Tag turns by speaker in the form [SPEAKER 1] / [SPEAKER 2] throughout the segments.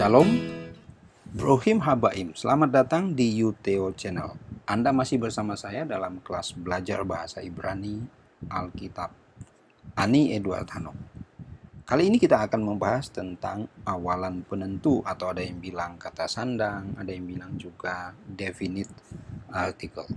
[SPEAKER 1] Shalom, Brohim Habaim. Selamat datang di Yuteo Channel. Anda masih bersama saya dalam kelas belajar bahasa Ibrani Alkitab. Ani Edward Hanok. Kali ini kita akan membahas tentang awalan penentu, atau ada yang bilang kata sandang, ada yang bilang juga definite article.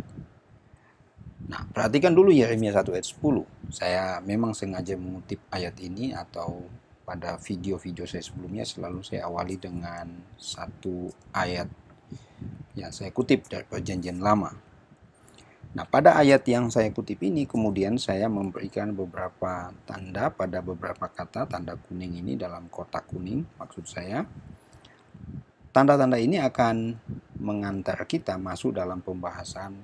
[SPEAKER 1] Nah, perhatikan dulu Yeremia 1 ayat 10. Saya memang sengaja mengutip ayat ini, atau pada video-video saya sebelumnya selalu saya awali dengan satu ayat yang saya kutip dari Perjanjian Lama. Nah, pada ayat yang saya kutip ini kemudian saya memberikan beberapa tanda pada beberapa kata, tanda kuning ini dalam kotak kuning maksud saya. Tanda-tanda ini akan mengantar kita masuk dalam pembahasan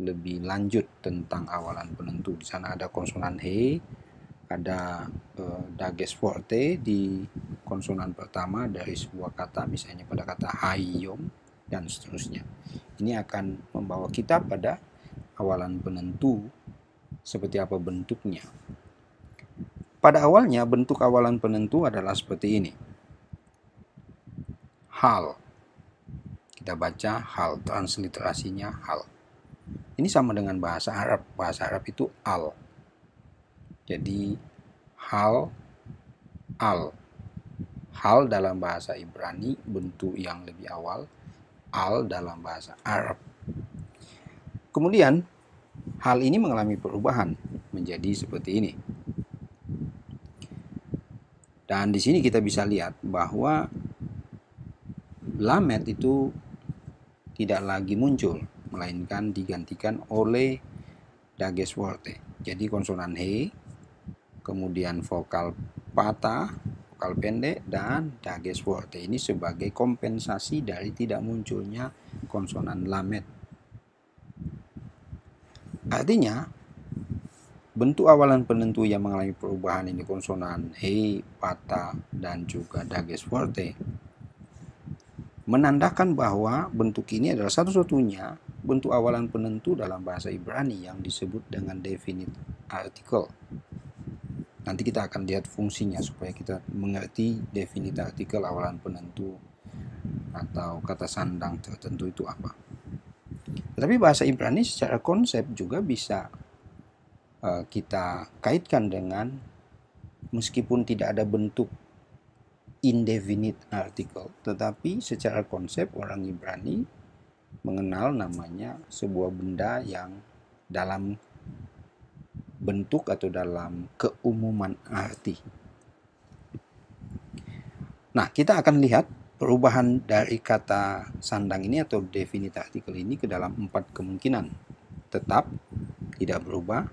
[SPEAKER 1] lebih lanjut tentang awalan penentu. Di sana ada konsonan he, ada dages forte di konsonan pertama dari sebuah kata, misalnya pada kata hayom dan seterusnya. Ini akan membawa kita pada awalan penentu, seperti apa bentuknya. Pada awalnya bentuk awalan penentu adalah seperti ini. Hal. Kita baca hal, transliterasinya hal. Ini sama dengan bahasa Arab. Bahasa Arab itu al. Jadi hal, al. Hal dalam bahasa Ibrani bentuk yang lebih awal, al dalam bahasa Arab. Kemudian hal ini mengalami perubahan menjadi seperti ini. Dan di sini kita bisa lihat bahwa lamet itu tidak lagi muncul, melainkan digantikan oleh dages forte. Jadi konsonan he, kemudian vokal patah, vokal pendek, dan dages forte. Ini sebagai kompensasi dari tidak munculnya konsonan lamet. Artinya, bentuk awalan penentu yang mengalami perubahan ini konsonan he, patah, dan juga dages forte menandakan bahwa bentuk ini adalah satu-satunya bentuk awalan penentu dalam bahasa Ibrani yang disebut dengan definite article. Nanti kita akan lihat fungsinya supaya kita mengerti definite article, awalan penentu atau kata sandang tertentu itu apa. Tetapi bahasa Ibrani secara konsep juga bisa kita kaitkan dengan, meskipun tidak ada bentuk indefinite article, tetapi secara konsep orang Ibrani mengenal namanya sebuah benda yang dalam bentuk atau dalam keumuman arti. Nah, kita akan lihat perubahan dari kata sandang ini atau definite article ini ke dalam 4 kemungkinan. Tetap, tidak berubah,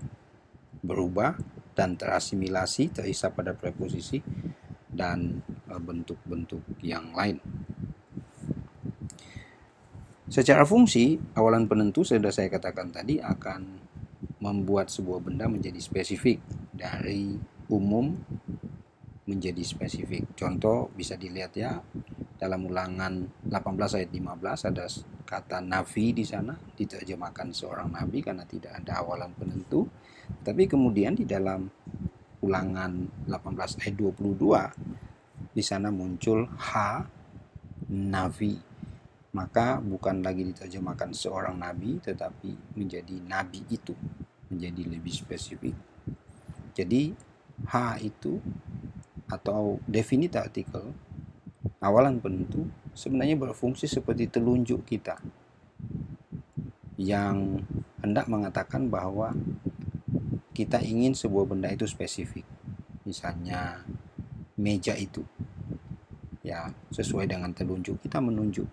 [SPEAKER 1] berubah, dan terasimilasi, terisa pada preposisi, dan bentuk-bentuk yang lain. Secara fungsi, awalan penentu sudah saya katakan tadi akan membuat sebuah benda menjadi spesifik, dari umum menjadi spesifik. Contoh bisa dilihat ya, dalam Ulangan 18 ayat 15 ada kata nabi di sana, diterjemahkan seorang nabi karena tidak ada awalan penentu. Tapi kemudian di dalam Ulangan 18 ayat 22 di sana muncul ha nabi. Maka bukan lagi diterjemahkan seorang nabi, tetapi menjadi nabi itu, menjadi lebih spesifik. Jadi ha itu atau definite article, awalan penentu, sebenarnya berfungsi seperti telunjuk kita yang hendak mengatakan bahwa kita ingin sebuah benda itu spesifik. Misalnya meja itu, ya sesuai dengan telunjuk kita menunjuk.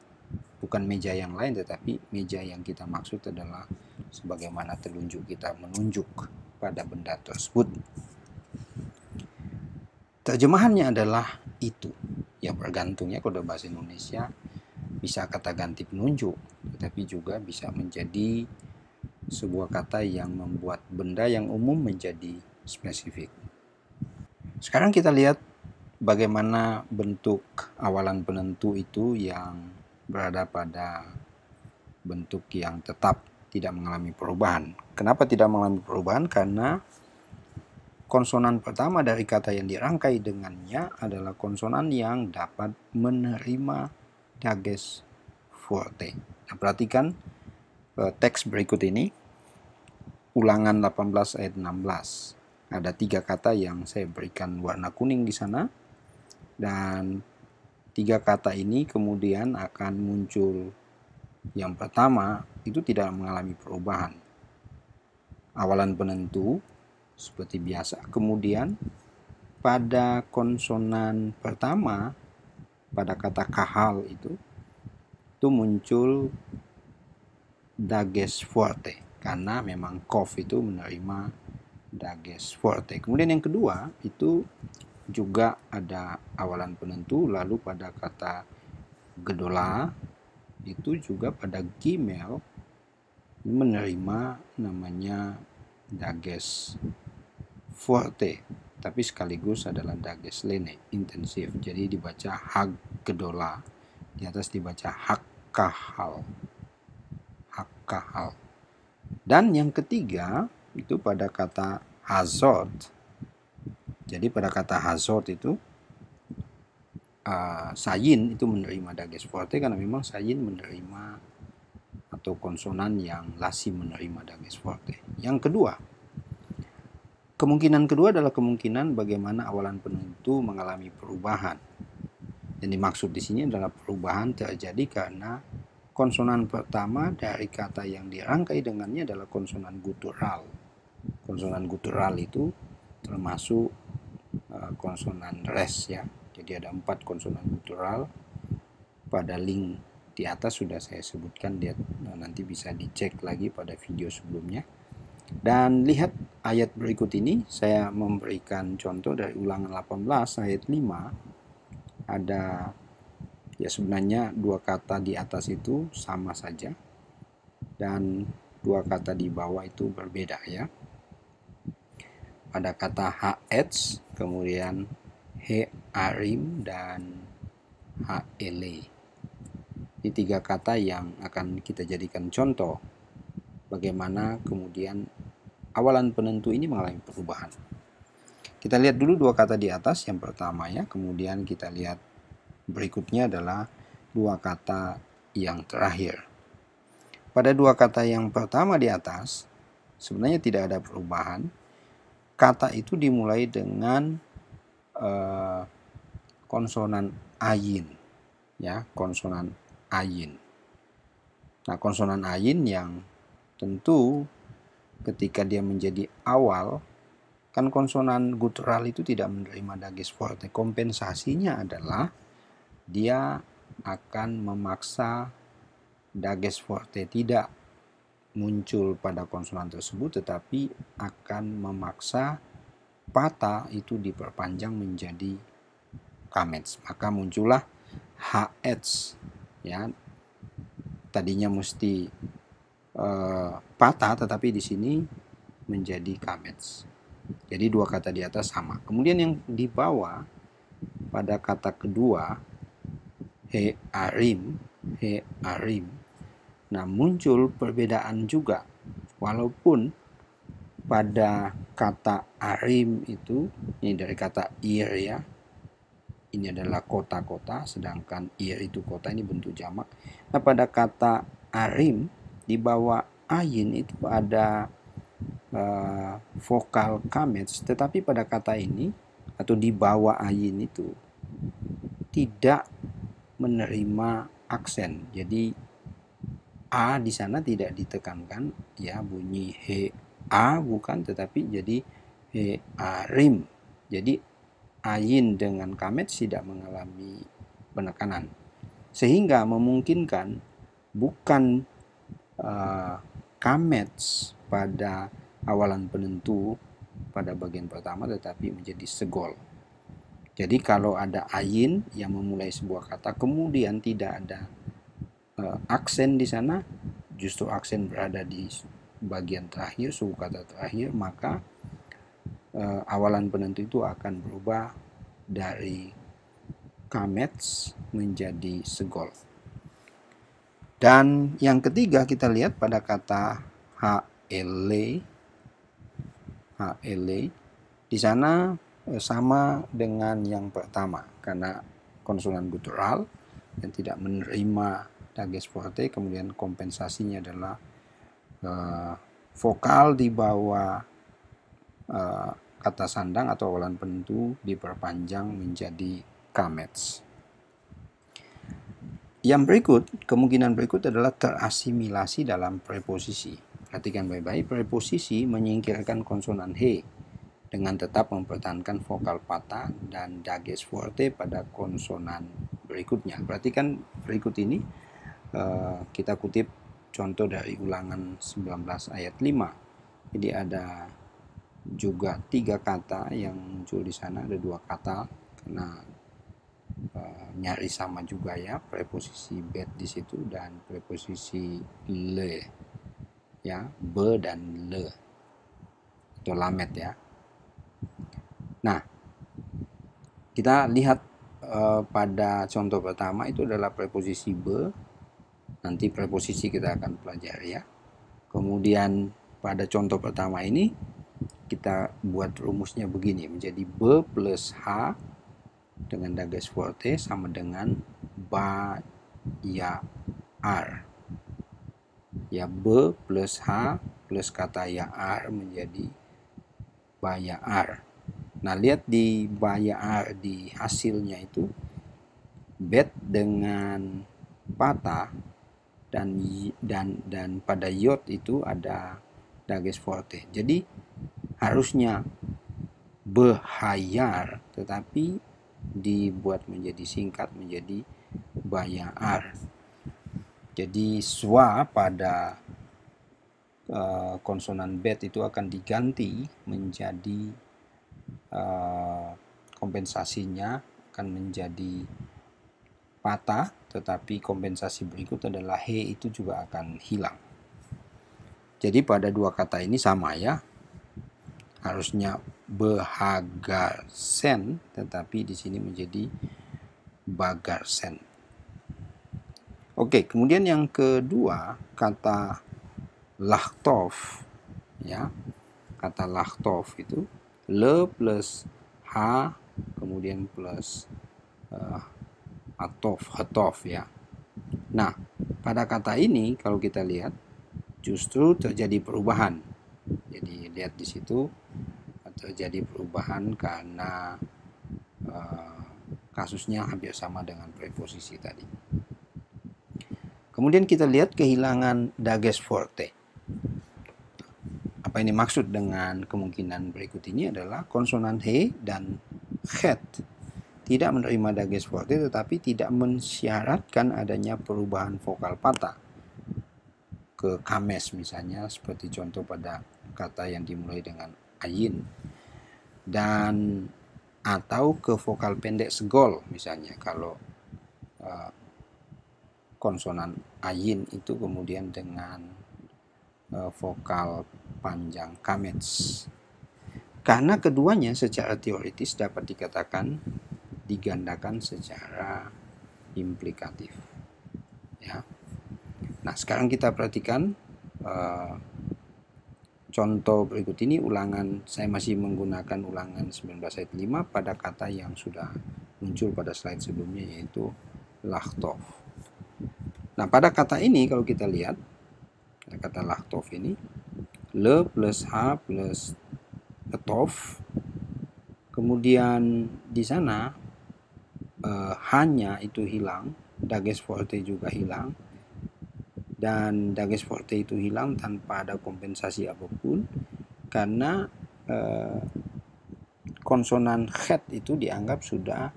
[SPEAKER 1] Bukan meja yang lain, tetapi meja yang kita maksud adalah sebagaimana telunjuk kita menunjuk pada benda tersebut. Terjemahannya adalah itu. Ya bergantungnya kalau bahasa Indonesia bisa kata ganti penunjuk, tetapi juga bisa menjadi sebuah kata yang membuat benda yang umum menjadi spesifik. Sekarang kita lihat bagaimana bentuk awalan penentu itu yang berada pada bentuk yang tetap, tidak mengalami perubahan. Kenapa tidak mengalami perubahan? Karena konsonan pertama dari kata yang dirangkai dengannya adalah konsonan yang dapat menerima dages forte. Nah, perhatikan teks berikut ini, Ulangan 18 ayat 16. Ada 3 kata yang saya berikan warna kuning di sana, dan 3 kata ini kemudian akan muncul. Yang pertama itu tidak mengalami perubahan. Awalan penentu seperti biasa. Kemudian pada konsonan pertama, pada kata kahal itu muncul dages forte, karena memang kof itu menerima dages forte. Kemudian yang kedua itu juga ada awalan penentu, lalu pada kata gedola itu juga pada gimel menerima namanya dages forte, tapi sekaligus adalah dages lene, intensif. Jadi dibaca hag gedola, di atas dibaca hak kahal. Hak kahal. Dan yang ketiga itu pada kata hazot. Jadi pada kata hazot itu sayin itu menerima dages forte, karena memang sayin menerima atau konsonan yang lasi menerima dages forte. Yang kedua, kemungkinan kedua adalah kemungkinan bagaimana awalan penentu mengalami perubahan. Yang dimaksud di sini adalah perubahan terjadi karena konsonan pertama dari kata yang dirangkai dengannya adalah konsonan gutural. Konsonan gutural itu termasuk konsonan res ya. Jadi ada 4 konsonan gutural. Pada link di atas sudah saya sebutkan, dia nanti bisa dicek lagi pada video sebelumnya. Dan lihat ayat berikut ini, saya memberikan contoh dari Ulangan 18 ayat 5. Ada ya sebenarnya 2 kata di atas itu sama saja, dan 2 kata di bawah itu berbeda ya. Pada kata haetz, kemudian he arim dan ele. Ini 3 kata yang akan kita jadikan contoh bagaimana kemudian awalan penentu ini mengalami perubahan. Kita lihat dulu 2 kata di atas, yang pertama ya, kemudian kita lihat berikutnya adalah 2 kata yang terakhir. Pada 2 kata yang pertama di atas sebenarnya tidak ada perubahan. Kata itu dimulai dengan konsonan ayin ya, konsonan ayin. Nah, konsonan ayin yang tentu ketika dia menjadi awal, kan konsonan gutural itu tidak menerima dages forte. Kompensasinya adalah dia akan memaksa dages forte tidak muncul pada konsonan tersebut, tetapi akan memaksa pata itu diperpanjang menjadi kamets. Maka muncullah haetz ya. Tadinya mesti patah, tetapi di sini menjadi kamets. Jadi 2 kata di atas sama. Kemudian yang di bawah pada kata kedua he arim. Nah, muncul perbedaan juga. Walaupun pada kata arim itu, ini dari kata ir ya, ini adalah kota-kota, sedangkan ir itu kota, ini bentuk jamak. Nah, pada kata arim di bawah ayin itu ada vokal kamets, tetapi pada kata ini atau di bawah ayin itu tidak menerima aksen. Jadi a di sana tidak ditekankan ya, bunyi he a bukan, tetapi jadi he arim. Jadi ayin dengan kamets tidak mengalami penekanan, sehingga memungkinkan bukan kamets pada awalan penentu pada bagian pertama, tetapi menjadi segol. Jadi kalau ada ayin yang memulai sebuah kata kemudian tidak ada aksen di sana, justru aksen berada di bagian terakhir, suku kata terakhir, maka awalan penentu itu akan berubah dari kamets menjadi segol. Dan yang ketiga kita lihat pada kata hele. Di sana sama dengan yang pertama, karena konsonan guttural yang tidak menerima dages forte, kemudian kompensasinya adalah vokal di bawah kata sandang atau awalan penentu diperpanjang menjadi kamets. Yang berikut, kemungkinan berikut adalah terasimilasi dalam preposisi. Perhatikan baik-baik, preposisi menyingkirkan konsonan he dengan tetap mempertahankan vokal patah dan dages forte pada konsonan berikutnya. Perhatikan berikut ini, kita kutip contoh dari ulangan 19 ayat 5. Jadi ada juga 3 kata yang muncul di sana, ada 2 kata karena nyaris sama juga ya, preposisi bet di situ dan preposisi le, ya, be dan le atau lamet ya. Nah, kita lihat pada contoh pertama itu adalah preposisi be. Nanti preposisi kita akan pelajari ya. Kemudian pada contoh pertama ini kita buat rumusnya begini, menjadi be plus h dengan dages forte sama dengan ba ya ar. Ya, be plus h plus kata ya ar menjadi ba ya ar. Nah, lihat di ba ya ar di hasilnya itu bet dengan patah dan pada yod itu ada dages forte. Jadi harusnya behayar, tetapi dibuat menjadi singkat menjadi bayar. Jadi swa pada konsonan bet itu akan diganti menjadi kompensasinya akan menjadi patah, tetapi kompensasi berikut adalah he itu juga akan hilang. Jadi pada 2 kata ini sama ya, harusnya behagarsen, tetapi di sini menjadi bagarsen. Oke, kemudian yang kedua, kata lachtov ya. Kata lachtov itu le plus h kemudian plus atov, hetov ya. Nah, pada kata ini kalau kita lihat justru terjadi perubahan. Jadi lihat di situ terjadi perubahan karena kasusnya hampir sama dengan preposisi tadi. Kemudian kita lihat kehilangan dages forte. Apa ini maksud dengan kemungkinan berikut ini adalah konsonan he dan het tidak menerima dages forte tetapi tidak mensyaratkan adanya perubahan vokal patah ke kames misalnya, seperti contoh pada kata yang dimulai dengan ayin, dan atau ke vokal pendek segol misalnya kalau konsonan ayin itu kemudian dengan vokal panjang kamets. Karena keduanya secara teoritis dapat dikatakan digandakan secara implikatif ya. Nah, sekarang kita perhatikan contoh berikut ini. Ulangan, saya masih menggunakan ulangan 19 ayat 5 pada kata yang sudah muncul pada slide sebelumnya, yaitu lachtov. Nah, pada kata ini kalau kita lihat, kata lachtov ini, le plus h plus etov, kemudian di sana hanya itu hilang, dages forte juga hilang, dan dages forte itu hilang tanpa ada kompensasi apapun karena konsonan het itu dianggap sudah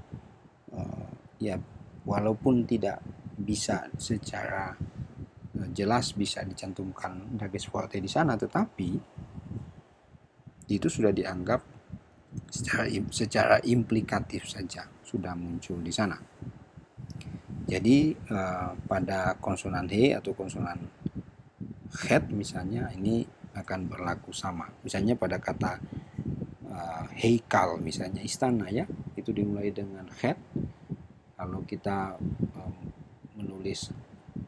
[SPEAKER 1] ya, walaupun tidak bisa secara jelas bisa dicantumkan dages forte di sana, tetapi itu sudah dianggap secara implikatif saja sudah muncul di sana. Jadi pada konsonan he atau konsonan het misalnya ini akan berlaku sama. Misalnya pada kata heikal misalnya istana ya, itu dimulai dengan het. Kalau kita menulis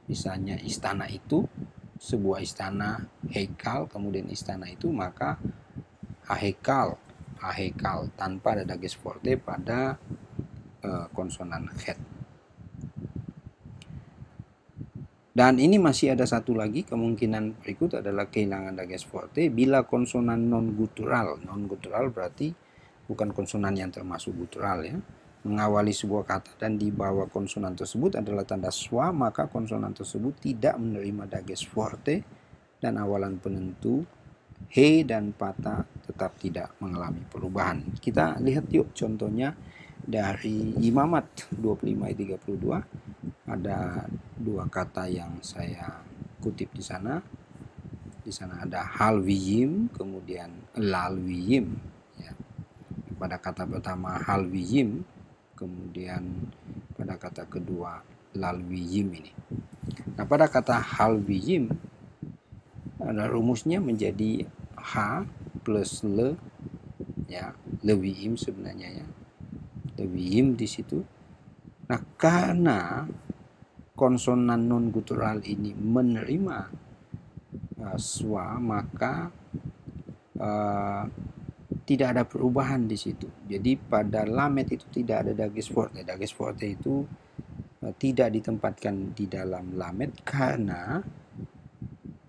[SPEAKER 1] misalnya istana itu, sebuah istana heikal, kemudian istana itu, maka hahekal ahekal tanpa ada dages forte pada konsonan het. Dan ini masih ada satu lagi kemungkinan berikut adalah kehilangan dages forte bila konsonan non-guttural. Non-guttural berarti bukan konsonan yang termasuk guttural ya. Mengawali sebuah kata dan di bawah konsonan tersebut adalah tanda schwa, maka konsonan tersebut tidak menerima dages forte dan awalan penentu he dan patah tetap tidak mengalami perubahan. Kita lihat yuk contohnya dari Imamat 25 ayat 32. Ada dua kata yang saya kutip di sana. Di sana ada halwiyim, kemudian lalwiyim. Ya. Pada kata pertama halwiyim, kemudian pada kata kedua lalwiyim ini. Nah, pada kata halwiyim ada rumusnya menjadi h plus le, ya, lewiyim sebenarnya ya, lewiyim di situ. Nah, karena konsonan non guttural ini menerima schwa, maka tidak ada perubahan di situ. Jadi pada lamet itu tidak ada dages forte. Dages forte itu tidak ditempatkan di dalam lamet karena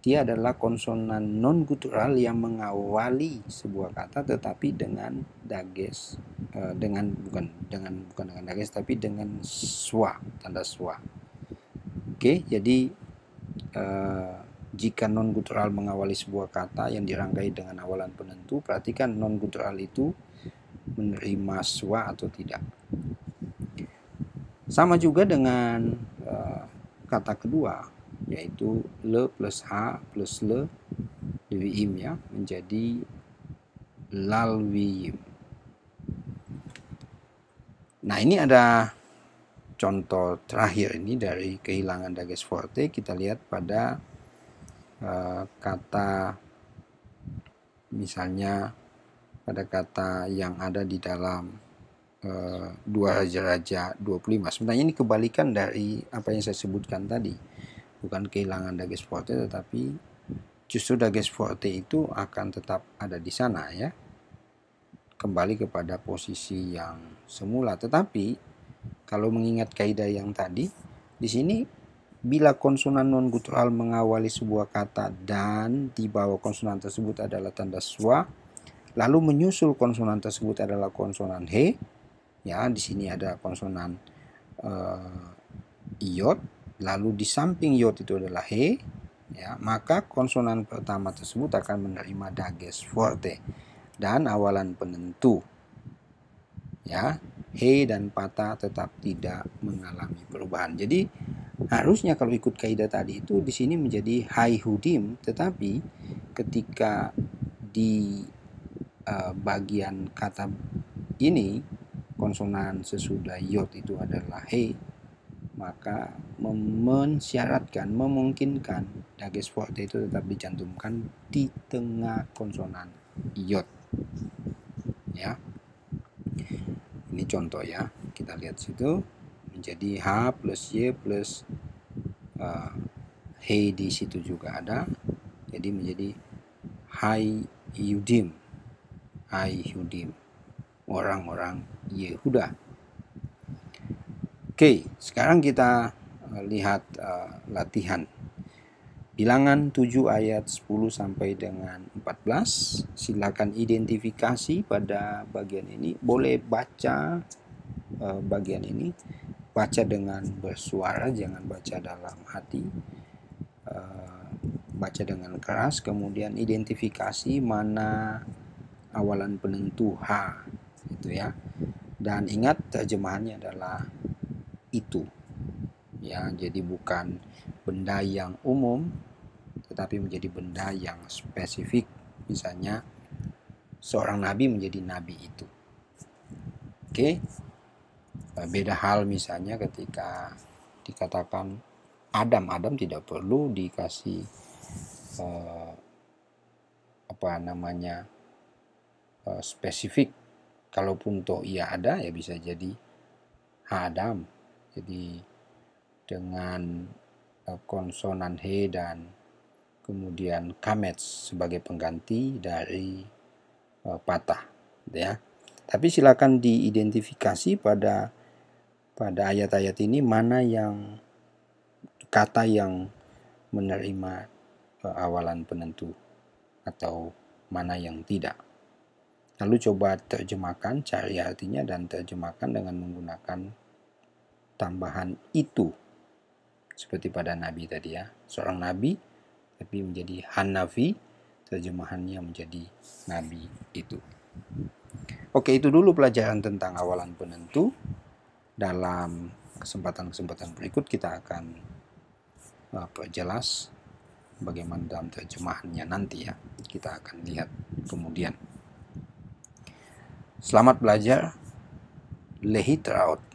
[SPEAKER 1] dia adalah konsonan non guttural yang mengawali sebuah kata tetapi dengan dages bukan dengan dages tapi dengan schwa, tanda schwa. Oke, jadi jika non guttural mengawali sebuah kata yang dirangkai dengan awalan penentu, perhatikan non guttural itu menerima schwa atau tidak. Sama juga dengan kata kedua, yaitu le plus h plus le lewiyim ya, menjadi lalwiyim. Nah, ini ada contoh terakhir ini dari kehilangan dages forte. Kita lihat pada kata misalnya pada kata yang ada di dalam 2 Raja-Raja 25. Sebenarnya ini kebalikan dari apa yang saya sebutkan tadi. Bukan kehilangan dages forte, tetapi justru dages forte itu akan tetap ada di sana ya. Kembali kepada posisi yang semula. Tetapi kalau mengingat kaidah yang tadi, di sini bila konsonan non guttural mengawali sebuah kata dan di bawah konsonan tersebut adalah tanda schwa, lalu menyusul konsonan tersebut adalah konsonan he, ya di sini ada konsonan iot, lalu di samping iot itu adalah he, ya maka konsonan pertama tersebut akan menerima dages forte dan awalan penentu, ya he dan patah tetap tidak mengalami perubahan. Jadi harusnya kalau ikut kaidah tadi itu di sini menjadi hai hudim, tetapi ketika di bagian kata ini konsonan sesudah yod itu adalah he, maka mensyaratkan, memungkinkan dages forte itu tetap dicantumkan di tengah konsonan yod. Ya. Ini contoh ya, kita lihat situ menjadi H plus Y plus he di situ juga ada, jadi menjadi Hai Yudim, orang-orang Yehuda. Oke, sekarang kita lihat latihan. Bilangan 7 ayat 10 sampai dengan 14. Silakan identifikasi pada bagian ini. Boleh baca bagian ini. Baca dengan bersuara, jangan baca dalam hati. Baca dengan keras, kemudian identifikasi mana awalan penentu H, gitu ya. Dan ingat terjemahannya adalah itu. Ya, jadi bukan benda yang umum, tetapi menjadi benda yang spesifik. Misalnya, seorang nabi menjadi nabi itu. Oke, beda hal misalnya ketika dikatakan Adam tidak perlu dikasih spesifik. Kalaupun toh ia ada, ya bisa jadi Adam. Jadi dengan konsonan he dan kemudian kamets sebagai pengganti dari patah. ya. Tapi silakan diidentifikasi pada ayat-ayat ini mana yang kata yang menerima awalan penentu atau mana yang tidak. Lalu coba terjemahkan, cari artinya dan terjemahkan dengan menggunakan tambahan itu. Seperti pada nabi tadi ya, seorang nabi tapi menjadi Hanafi, terjemahannya menjadi nabi itu. Oke, itu dulu pelajaran tentang awalan penentu. Dalam kesempatan-kesempatan berikut kita akan perjelas bagaimana dalam terjemahannya nanti ya. Kita akan lihat kemudian. Selamat belajar. Lehi Traut.